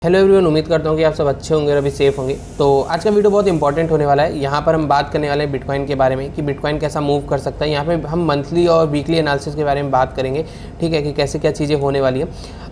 Hello everyone, उम्मीद करता हूँ कि आप सब अच्छे होंगे और अभी सेफ होंगे। तो आज का वीडियो बहुत इंपॉर्टेंट होने वाला है। यहाँ पर हम बात करने वाले हैं बिटकॉइन के बारे में कि बिटकॉइन कैसा मूव कर सकता है। यहाँ पे हम मंथली और वीकली एनालिसिस के बारे में बात करेंगे, ठीक है, कि कैसे क्या चीज़ें होने वाली है।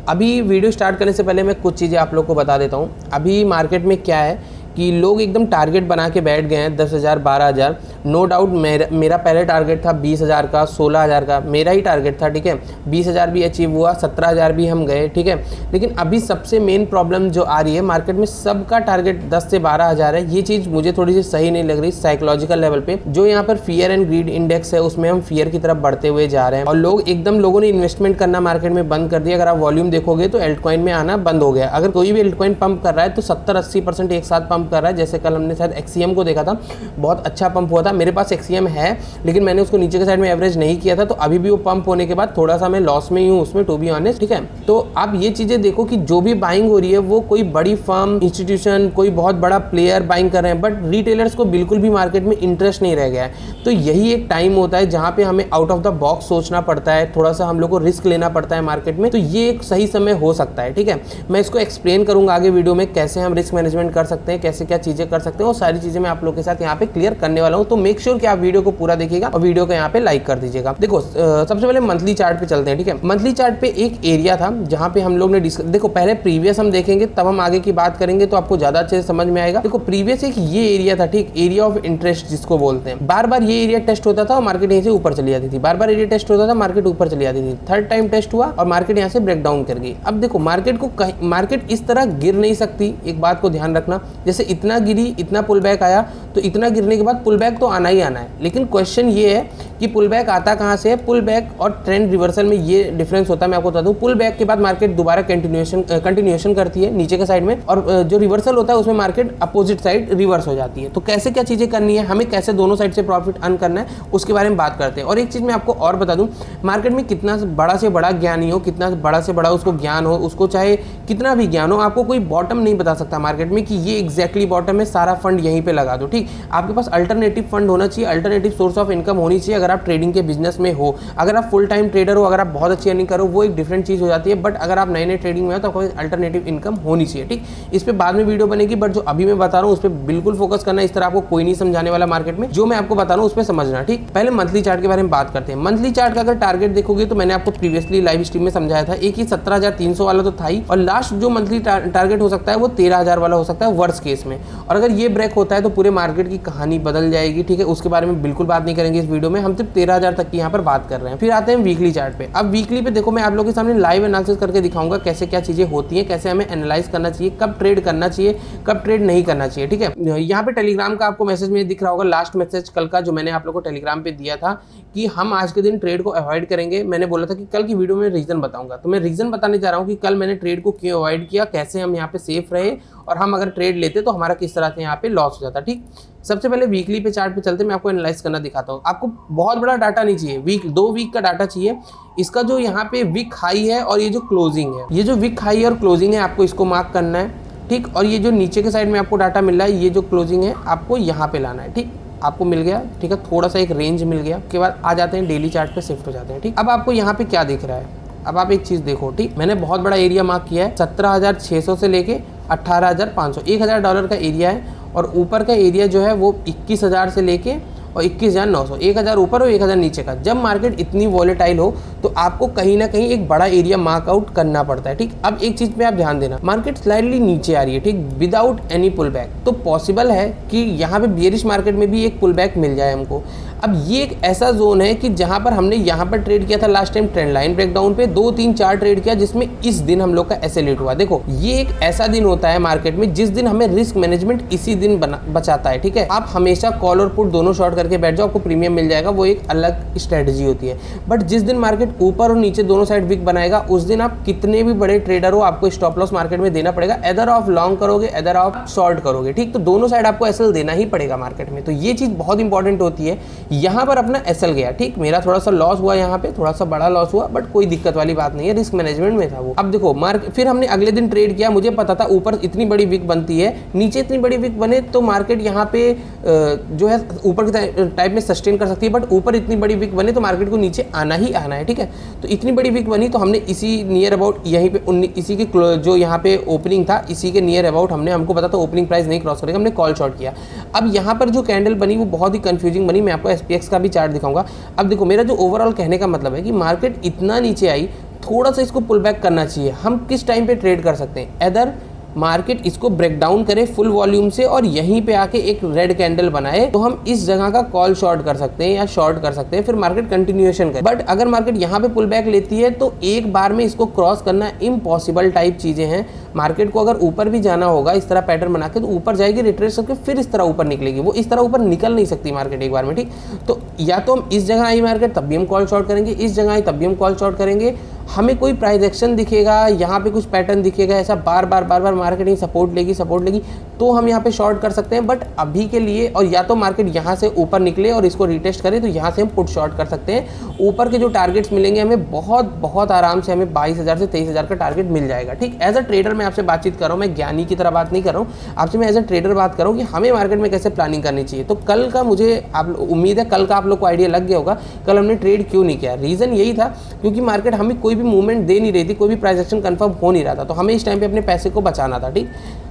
अभी वीडियो स्टार्ट करने से पहले मैं कुछ चीज़ें आप लोग को बता देता हूँ। अभी मार्केट में क्या है कि लोग एकदम टारगेट बना के बैठ गए हैं 10,000 12,000। नो डाउट मेरा पहले टारगेट था 20,000 का, 16,000 का, मेरा ही टारगेट था, ठीक है। 20,000 भी अचीव हुआ, 17,000 भी हम गए, ठीक है। लेकिन अभी सबसे मेन प्रॉब्लम जो आ रही है मार्केट में, सबका टारगेट 10 से 12,000 है। ये चीज़ मुझे थोड़ी सी सही नहीं लग रही साइकोलॉजिकल लेवल पे। जो यहाँ पर फियर एंड ग्रीड इंडेक्स है उसमें हम फियर की तरफ बढ़ते हुए जा रहे हैं और लोगों ने इन्वेस्टमेंट करना मार्केट में बंद कर दिया। अगर आप वॉल्यूम देखोगे तो एल्टकॉइन में आना बंद हो गया। अगर कोई भी एल्टकॉइन पंप कर रहा है तो 70-80% एक साथ पंप कर रहा है। जैसे कल हमने शायद एक्सीएम को देखा था, बहुत अच्छा पंप हुआ था। मेरे पास एक्सीएम है लेकिन मैंने उसको नीचे के साइड में एवरेज नहीं किया था, तो अभी भी वो पंप होने के बाद थोड़ा सा मैं लॉस में ही हूँ उसमें, टू बी ऑनेस्ट, ठीक है। तो आप ये चीजें देखो कि जो भी बाइंग हो रही है वो कोई बड़ी फर्म, इंस्टीट्यूशन, कोई बहुत बड़ा प्लेयर बाइंग कर रहे हैं, बट रिटेलर्स को बिल्कुल भी मार्केट में इंटरेस्ट नहीं रह गया है। तो यही एक टाइम होता है जहां पे हमें आउट ऑफ द बॉक्स सोचना पड़ता है, थोड़ा सा हम लोग को रिस्क लेना पड़ता है मार्केट में। तो ये एक सही समय हो सकता है, ठीक है। मैं इसको एक्सप्लेन करूंगा आगे वीडियो में, कैसे हम रिस्क मैनेजमेंट कर सकते हैं, कैसे क्या चीजें कर सकते हैं, वो सारी चीजें मैं आप लोग के साथ यहाँ पे क्लियर करने वाला हूँ। तो मेक श्योर कि आप वीडियो को पूरा देखिएगा और वीडियो को यहाँ पे लाइक कर दीजिएगा। देखो सबसे पहले मंथली चार्ट पे चलते हैं, ठीक है। मंथली चार्ट पे एक एरिया था जहाँ पे हम लोग ने देखो पहले प्रीवियस हम देखेंगे तब हम आगे की बात करेंगे तो आपको ज्यादा अच्छे से समझ में आएगा। देखो प्रीवियस एक ये एरिया था, ठीक, एरिया ऑफ इंटरेस्ट जिसको बोलते हैं। बार बार ये एरिया टेस्ट होता था और मार्केट यहीं से ऊपर चली जाती थी, बार बार एरिया टेस्ट होता था, मार्केट ऊपर चली जाती थी। थर्ड टाइम टेस्ट हुआ और मार्केट यहाँ से ब्रेक डाउन कर गई। अब देखो मार्केट इस तरह गिर नहीं सकती, एक बात को ध्यान रखना। जैसे इतना गिरी, इतना पुल बैक आया, तो इतना गिरने के बाद पुल बैक तो आना ही आना है। लेकिन क्वेश्चन ये है कि पुल बैक आता कहाँ से है। पुल बैक और ट्रेंड रिवर्सल में ये डिफरेंस होता है। मैं आपको बता दूं, पुल बैक के बाद मार्केट दोबारा कंटिन्यूएशन करती है नीचे के साइड में, और जो रिवर्सल होता है उसमें मार्केट अपोजिट साइड रिवर्स हो जाती है। तो कैसे क्या चीजें करनी है, हमें कैसे दोनों साइड से प्रॉफिट अर्न करना है, उसके बारे में बात करते हैं। और एक चीज मैं आपको और बता दूं, मार्केट में कितना बड़ा से बड़ा ज्ञानी हो, कितना बड़ा से बड़ा उसको ज्ञान हो, उसको चाहे कितना भी ज्ञान हो, आपको कोई बॉटम नहीं बता सकता मार्केट में कि ये एग्जैक्टली बॉटम है, सारा फंड यहीं पे लगा दो, ठीक। आपके पास अल्टरनेटिव फंड होना चाहिए, अल्टरनेटिव सोर्स ऑफ इनकम होनी चाहिए। अगर आप ट्रेडिंग के बिजनेस में हो, अगर आप फुल टाइम ट्रेडर हो, अगर आप बहुत अच्छी अर्निंग करो, वो एक डिफरेंट चीज हो जाती है। बट अगर आप नए नए ट्रेडिंग में हो तो आपको अल्टरनेटिव इनकम होनी चाहिए, ठीक। इस पे बाद में वीडियो बनेगी, बट जो अभी मैं बता रहा हूँ उस पर बिल्कुल फोकस करना। इस तरह आपको कोई नहीं समझाने वाला मार्केट में, जो मैं आपको बता रहा हूँ उस पर समझना, ठीक। पहले मंथली चार्ट के बारे में बात करते हैं। मंथली चार्ट का अगर टारगेट देखोगे तो मैंने आपको प्रीवियसली लाइव स्ट्रीम में समझाया था, एक ही 17,300 वाला तो था ही, और लास्ट जो मंथली टारगेट हो सकता है वो 13,000 वाला हो सकता है वर्स्ट केस में। और अगर ये ब्रेक होता है तो पूरे मार्केट की कहानी बदल जाएगी, ठीक है। उसके बारे में बिल्कुल बात नहीं करेंगे इस वीडियो में, हम सिर्फ 13,000 तक की यहाँ पर बात कर रहे हैं। फिर आते हैं वीकली चार्ट पे। अब वीकली पे देखो मैं आप लोगों के सामने लाइव एनालिसिस करके दिखाऊंगा कैसे क्या चीजें होती हैं, कैसे हमें एनालाइज करना चाहिए, कब ट्रेड करना चाहिए, कब ट्रेड नहीं करना चाहिए, ठीक है। यहाँ पे टेलीग्राम का आपको मैसेज में दिख रहा होगा, लास्ट मैसेज कल का जो मैंने आप लोग को टेलीग्राम पे दिया था कि हम आज के दिन ट्रेड को अवॉइड करेंगे। मैंने बोला था कि कल की वीडियो में रीजन बताऊंगा, तो मैं रीजन बताने जा रहा हूँ कि कल मैंने ट्रेड को क्यों अवॉइड किया, कैसे हम यहाँ पे सेफ रहे, और हम अगर ट्रेड लेते तो हमारा किस तरह से यहाँ पे लॉस हो जाता, ठीक। सबसे पहले वीकली पे चार्ट पे चलते, मैं आपको एनालाइज करना दिखाता हूँ। आपको बहुत बड़ा डाटा नहीं चाहिए, 2 वीक का डाटा चाहिए। इसका जो यहाँ पे वीक हाई है और ये जो क्लोजिंग है, ये जो वीक हाई और क्लोजिंग है आपको इसको मार्क करना है, ठीक। और ये जो नीचे के साइड में आपको डाटा मिल रहा है, ये जो क्लोजिंग है आपको यहाँ पे लाना है, ठीक। आपको मिल गया, ठीक है, थोड़ा सा एक रेंज मिल गया। उसके बाद आ जाते हैं डेली चार्ट पे शिफ्ट हो जाते हैं, ठीक। अब आपको यहाँ पे क्या दिख रहा है, अब आप एक चीज देखो, ठीक। मैंने बहुत बड़ा एरिया मार्क किया है, 17,600 से लेके 18,500, $1,000 का एरिया है। और ऊपर का एरिया जो है वो 21,000 से लेके और 21,900, 1,000 ऊपर और 1,000 नीचे का। जब मार्केट इतनी वॉलेटाइल हो तो आपको कहीं ना कहीं एक बड़ा एरिया मार्क आउट करना पड़ता है, ठीक। अब एक चीज पे आप ध्यान देना, मार्केट स्लाइडली नीचे आ रही है, ठीक, विदाउट एनी पुल बैक। तो पॉसिबल है कि यहाँ पे बेयरिश मार्केट में भी एक पुल बैक मिल जाए हमको। अब ये एक ऐसा जोन है कि जहां पर हमने यहाँ पर ट्रेड किया था last time trend line breakdown पे 2 3 4 ट्रेड किया, जिसमें इस दिन हम लोग का एसेलेट हुआ। देखो ये एक ऐसा दिन होता है मार्केट में जिस दिन हमें रिस्क मैनेजमेंट इसी दिन बचाता है, ठीक है। आप हमेशा कॉल और पुट दोनों शॉर्ट करके बैठ जाओ, आपको प्रीमियम मिल जाएगा, वो एक अलग स्ट्रेटजी होती है। बट जिस दिन मार्केट ऊपर और नीचे दोनों साइड वीक बनाएगा, उस दिन आप कितने भी बड़े ट्रेडर हो आपको स्टॉप लॉस मार्केट में देना पड़ेगा। एदर ऑफ लॉन्ग करोगे, एदर ऑफ शॉर्ट करोगे, ठीक। तो दोनों साइड आपको एसएल देना ही पड़ेगा मार्केट में। तो ये चीज बहुत इंपॉर्टेंट होती है यहाँ पर अपना एसएल गया, ठीक, मेरा थोड़ा सा लॉस हुआ, यहाँ पे थोड़ा सा बड़ा लॉस हुआ, बट कोई दिक्कत वाली बात नहीं है, रिस्क मैनेजमेंट में था वो। अब देखो फिर हमने अगले दिन ट्रेड किया, मुझे पता था ऊपर इतनी बड़ी विक बनती है, नीचे इतनी बड़ी विक बने तो मार्केट यहाँ पे जो है ऊपर के टाइप में सस्टेन कर सकती है, बट ऊपर इतनी बड़ी विक बने तो मार्केट को नीचे आना ही आना है, ठीक है। तो इतनी बड़ी विक बनी तो हमने इसी नियर अबाउट यहीं पे इसी के जो यहाँ पे ओपनिंग था, इसी के नियर अबाउट हमको पता था ओपनिंग प्राइस नहीं क्रॉस करेगा, हमने कॉल शॉर्ट किया। अब यहाँ पर जो कैंडल बनी वो बहुत ही कंफ्यूजिंग बनी, मैं आपको एसपीएक्स का भी चार्ट दिखाऊंगा। अब देखो मेरा जो ओवरऑल कहने का मतलब है कि मार्केट इतना नीचे आई, थोड़ा सा इसको पुल बैक करना चाहिए। हम किस टाइम पे ट्रेड कर सकते हैं, इधर मार्केट इसको ब्रेक डाउन करे फुल वॉल्यूम से और यहीं पे आके एक रेड कैंडल बनाए तो हम इस जगह का कॉल शॉर्ट कर सकते हैं या शॉर्ट कर सकते हैं, फिर मार्केट कंटिन्यूएशन करे। बट अगर मार्केट यहाँ पे पुल बैक लेती है तो एक बार में इसको क्रॉस करना इम्पॉसिबल टाइप चीजें हैं। मार्केट को अगर ऊपर भी जाना होगा इस तरह पैटर्न बना के तो ऊपर जाएगी, रिट्रेस करके फिर इस तरह ऊपर निकलेगी, वो इस तरह ऊपर निकल नहीं सकती मार्केट एक बार में, ठीक। तो या तो हम इस जगह आई मार्केट तब भी हम कॉल शॉर्ट करेंगे, इस जगह आई तब भी हम कॉल शॉर्ट करेंगे। हमें कोई प्राइस एक्शन दिखेगा, यहाँ पे कुछ पैटर्न दिखेगा, ऐसा बार बार मार्केट सपोर्ट लेगी तो हम यहाँ पे शॉर्ट कर सकते हैं। बट अभी के लिए, और या तो मार्केट यहाँ से ऊपर निकले और इसको रिटेस्ट करे तो यहाँ से हम पुट शॉर्ट कर सकते हैं। ऊपर के जो टारगेट्स मिलेंगे हमें बहुत आराम से, हमें 22,000 से 23,000 का टारगेट मिल जाएगा, ठीक। एज अ ट्रेडर मैं आपसे बातचीत कर रहा हूँ, मैं ज्ञानी की तरह बात नहीं कर रहा हूँ आपसे, मैं एज अ ट्रेडर बात कर रहा हूँ कि हमें मार्केट में कैसे प्लानिंग करनी चाहिए। तो कल का मुझे उम्मीद है कल का आप लोग को आइडिया लग गया होगा कल हमने ट्रेड क्यों नहीं किया। रीज़न यही था क्योंकि मार्केट हमें कोई भी मूवमेंट दे नहीं रही थी, कोई भी प्राइस एक्शन कंफर्म हो नहीं रहा था, तो हमें इस टाइम पे अपने पैसे को बचाना था, ठीक।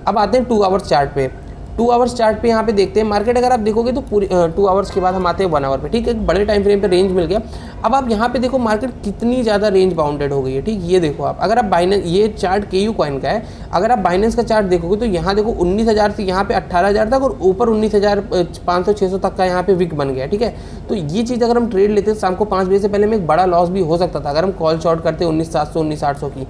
अब आते हैं 2 आवर्स चार्ट पे। 2 आवर्स चार्ट पे यहाँ पे देखते हैं मार्केट, अगर आप देखोगे तो पूरी 2 आवर्स के बाद हम आते हैं 1 आवर पे, ठीक है। एक बड़े टाइम फ्रेम पे रेंज मिल गया। अब आप यहाँ पे देखो मार्केट कितनी ज़्यादा रेंज बाउंडेड हो गई है, ठीक। ये देखो आप, अगर आप बाइनेंस, ये चार्ट केयू कॉइन का है, अगर आप बाइनेंस का चार्ट देखोगे तो यहाँ देखो 19,000 से यहाँ पे 18,000 तक और ऊपर 19,500-600 तक का यहाँ पे विक बन गया, ठीक है। तो ये चीज़ अगर हम ट्रेड लेते शाम को 5 बजे से पहले में एक बड़ा लॉस भी हो सकता था अगर हम कॉल शॉर्ट करते 19,700 19,800 की।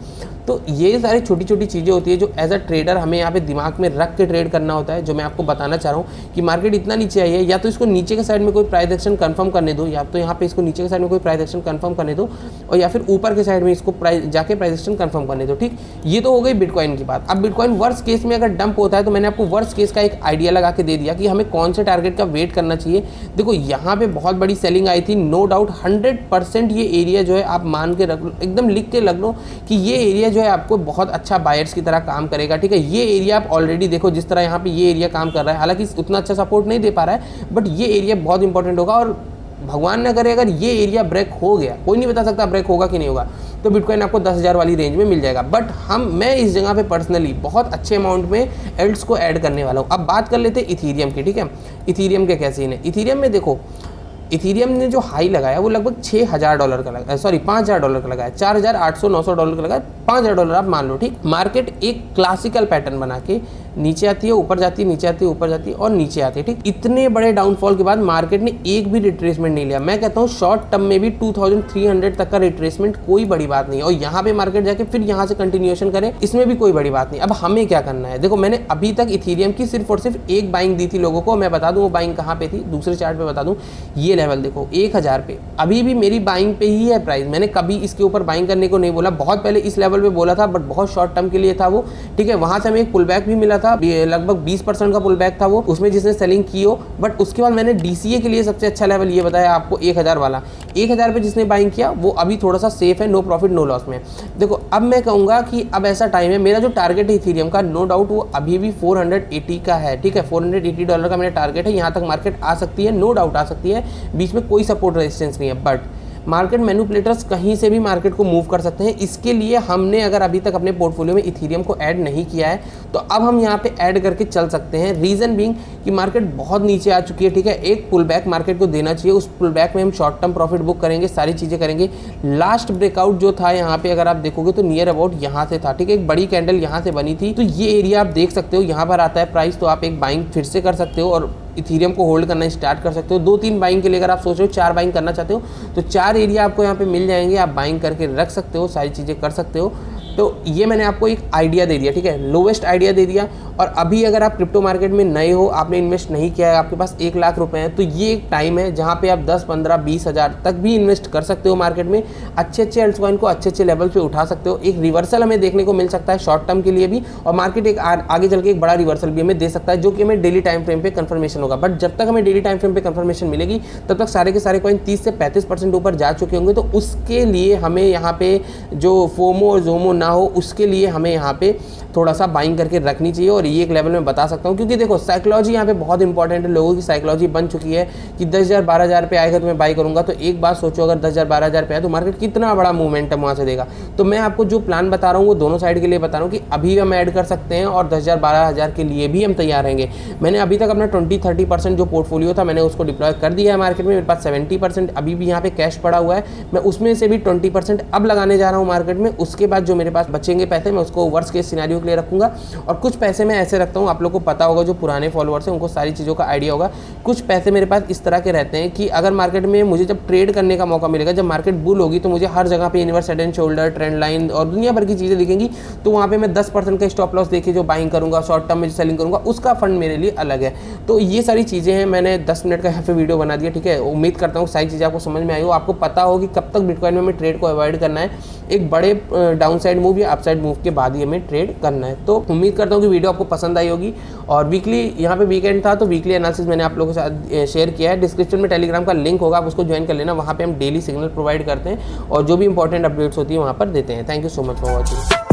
तो ये सारी छोटी छोटी चीज़ें होती है जो एज अ ट्रेडर हमें यहाँ पे दिमाग में रख के ट्रेड करना होता है, जो मैं आपको बताना चाह रहा हूँ कि मार्केट इतना नीचे आई है, या तो इसको नीचे के साइड में कोई प्राइस एक्शन कंफर्म करने दो, या तो यहाँ पे इसको नीचे के साइड में कोई प्राइस एक्शन कंफर्म करने दो, और या फिर ऊपर के साइड में इसको जाके प्राइस एक्शन कंफर्म करने दो, ठीक। ये तो हो गई बिटकॉइन की बात। अब बिटकॉइन वर्स्ट केस में अगर डंप होता है तो मैंने आपको वर्स्ट केस का एक आइडिया लगा के दे दिया कि हमें कौन से टारगेट का वेट करना चाहिए। देखो यहाँ पे बहुत बड़ी सेलिंग आई थी, नो डाउट 100% ये एरिया जो है आप मान के रख लो, एकदम लिख के लग लो कि ये एरिया जो है आपको बहुत अच्छा बायर्स की तरह काम करेगा, ठीक है। ये एरिया आप ऑलरेडी देखो जिस तरह यहाँ पे ये एरिया काम कर रहा है, हालांकि उतना अच्छा सपोर्ट नहीं दे पा रहा है, बट ये एरिया बहुत इंपॉर्टेंट होगा। और भगवान न करे अगर ये एरिया ब्रेक हो गया, कोई नहीं बता सकता ब्रेक होगा कि नहीं होगा, तो बिटकॉइन आपको 10,000 वाली रेंज में मिल जाएगा। बट मैं इस जगह पे पर्सनली बहुत अच्छे अमाउंट में एल्ट्स को ऐड करने वाला हूँ। अब बात कर लेते हैं इथीरियम की, ठीक है। इथीरियम के क्या सीन है, इथीरियम में देखो इथीरियम ने जो हाई लगाया वो लगभग $6,000 का लगा, सॉरी $5,000 का लगाया, $4,800-900 का लगाया, $5,000 आप मान लो, ठीक। मार्केट एक क्लासिकल पैटर्न बना के नीचे आती है, ऊपर जाती है, नीचे आती है, ऊपर जाती है और नीचे आती है, ठीक। इतने बड़े डाउनफॉल के बाद मार्केट ने एक भी रिट्रेसमेंट नहीं लिया। मैं कहता हूँ शॉर्ट टर्म में भी 2300 तक का रिट्रेसमेंट कोई बड़ी बात नहीं है, और यहाँ पे मार्केट जाके फिर यहाँ से कंटिन्यूएशन करे, इसमें भी कोई बड़ी बात नहीं। अब हमें क्या करना है, देखो मैंने अभी तक इथीरियम की सिर्फ और सिर्फ एक बाइंग दी थी लोगों को, मैं बता दूँ वो बाइंग कहाँ पे थी, दूसरे चार्ट पे बता दूँ। ये लेवल देखो 1,000 पे, अभी भी मेरी बाइंग पे ही है प्राइस, मैंने कभी इसके ऊपर बाइंग करने को नहीं बोला, बहुत पहले इस लेवल पे बोला था, बट बहुत शॉर्ट टर्म के लिए था वो, ठीक है। वहां से हमें एक पुल बैक भी मिला था, लगभग 20% का पुल बैक था वो, उसमें जिसने सेलिंग की हो, बट उसके बाद मैंने डीसीए के लिए सबसे अच्छा लेवल ये बताया आपको 1,000 वाला। 1,000 पे जिसने बाइंग किया वो अभी थोड़ा सा सेफ है, नो प्रॉफिट नो लॉस में। देखो अब मैं कहूँगा कि अब ऐसा टाइम है, मेरा जो टारगेट है इथीरियम का, नो डाउट वो अभी भी 480 का है, ठीक है। $480 का मेरा टारगेट है, यहाँ तक मार्केट आ सकती है, नो डाउट आ सकती है, बीच में कोई सपोर्ट रेजिस्टेंस नहीं है। बट मार्केट मैनिपुलेटर्स कहीं से भी मार्केट को मूव कर सकते हैं, इसके लिए हमने अगर अभी तक अपने पोर्टफोलियो में इथीरियम को ऐड नहीं किया है तो अब हम यहाँ पे ऐड करके चल सकते हैं। रीज़न बीइंग कि मार्केट बहुत नीचे आ चुकी है, ठीक है। एक पुल बैक मार्केट को देना चाहिए, उस पुल बैक में हम शॉर्ट टर्म प्रॉफिट बुक करेंगे, सारी चीज़ें करेंगे। लास्ट ब्रेकआउट जो था यहाँ पे अगर आप देखोगे तो नियर अबाउट यहाँ से था, ठीक है। एक बड़ी कैंडल यहाँ से बनी थी, तो ये एरिया आप देख सकते हो, यहाँ पर आता है प्राइस, तो आप एक बाइंग फिर से कर सकते हो और इथीरियम को होल्ड करना स्टार्ट कर सकते हो। 2-3 बाइंग के लिए अगर आप सोच रहे हो 4 बाइंग करना चाहते हो तो 4 एरिया आपको यहाँ पे मिल जाएंगे, आप बाइंग करके रख सकते हो, सारी चीज़ें कर सकते हो। तो ये मैंने आपको एक आइडिया दे दिया, ठीक है, लोवेस्ट आइडिया दे दिया। और अभी अगर आप क्रिप्टो मार्केट में नए हो, आपने इन्वेस्ट नहीं किया है, आपके पास 1 लाख रुपए हैं, तो ये एक टाइम है जहाँ पे आप 10, 15, 20 हज़ार तक भी इन्वेस्ट कर सकते हो मार्केट में। अच्छे अच्छे अल्टकॉइन को अच्छे अच्छे लेवल पे उठा सकते हो। एक रिवर्सल हमें देखने को मिल सकता है शॉर्ट टर्म के लिए भी, और मार्केट एक आगे चल के एक बड़ा रिवर्सल भी हमें दे सकता है, जो कि हमें डेली टाइम फ्रेम पे कंफर्मेशन होगा। बट जब तक हमें डेली टाइम फ्रेम पे कंफर्मेशन मिलेगी, तब तक सारे के सारे कॉइन 30 से 35% ऊपर जा चुके होंगे। तो उसके लिए हमें यहाँ पे जो फोमो और जोमो ना हो, उसके लिए हमें यहाँ पे थोड़ा सा बाइंग करके रखनी चाहिए। और ये एक लेवल में बता सकता हूँ, क्योंकि देखो साइकोलॉजी यहाँ पे बहुत इंपॉर्टेंट है। लोगों की साइकोलॉजी बन चुकी है कि 10,000 12,000 पे आएगा तो मैं बाई करूँगा। तो एक बात सोचो, अगर 10,000 12,000 पे आए तो मार्केट कितना बड़ा मूवमेंटम वहाँ से देगा। तो मैं आपको जो प्लान बता रहा हूँ वो दोनों साइड के लिए बता रहा हूँ कि अभी हम ऐड कर सकते हैं और 10,000 12,000 के लिए भी हम तैयार रहेंगे। मैंने अभी तक अपना 20-30% जो पोर्टफोलियो था मैंने उसको डिप्लॉय कर दिया है मार्केट में। मेरे पास 70% अभी भी यहाँ पे कैश पड़ा हुआ है। मैं उसमें से भी 20% अब लगाने जा रहा हूँ मार्केट में। उसके बाद जो मेरे पास बचेंगे पैसे, मैं उसको वर्स्ट केस सिनेरियो के लिए रखूँगा। और कुछ पैसे मैं ऐसे रखता हूँ, आप लोग को पता होगा, जो पुराने फॉलोअर्स हैं उनको सारी चीज़ों का आइडिया होगा। कुछ पैसे मेरे पास इस तरह के रहते हैं कि अगर मार्केट में मुझे जब ट्रेड करने का मौका मिलेगा, जब मार्केट बुल होगी, तो मुझे हर जगह पे universe head and shoulder, trend line और दुनिया भर की चीज़ें दिखेंगी। तो वहाँ पे मैं 10% का स्टॉप लॉस देके जो बाइंग करूँगा, शॉर्ट टर्म में जो सेलिंग करूँगा, उसका फंड मेरे लिए अलग है। तो ये सारी चीज़ें हैं। मैंने 10 मिनट का यहाँ पे वीडियो बना दिया, ठीक है। उम्मीद करता हूँ सारी चीज़ें आपको समझ में आई हो, आपको पता हो कि कब तक बिटकॉइन में हमें ट्रेड को अवॉइड करना है। एक बड़े डाउन साइड मूव या अपसाइड मूव के बाद ही हमें ट्रेड करना है। तो उम्मीद करता हूँ कि वीडियो आपको पसंद आई होगी। और वीकली यहाँ पे वीकेंड था तो वीकली एनालिसिस मैंने आप लोगों के साथ शेयर किया है। डिस्क्रिप्शन में टेलीग्राम का लिंक होगा, आप उसको ज्वाइन कर लेना। वहाँ पे हम डेली सिग्नल प्रोवाइड करते हैं और जो भी इंपॉर्टेंट अपडेट्स होती है वहाँ पर देते हैं। Thank you so much for watching.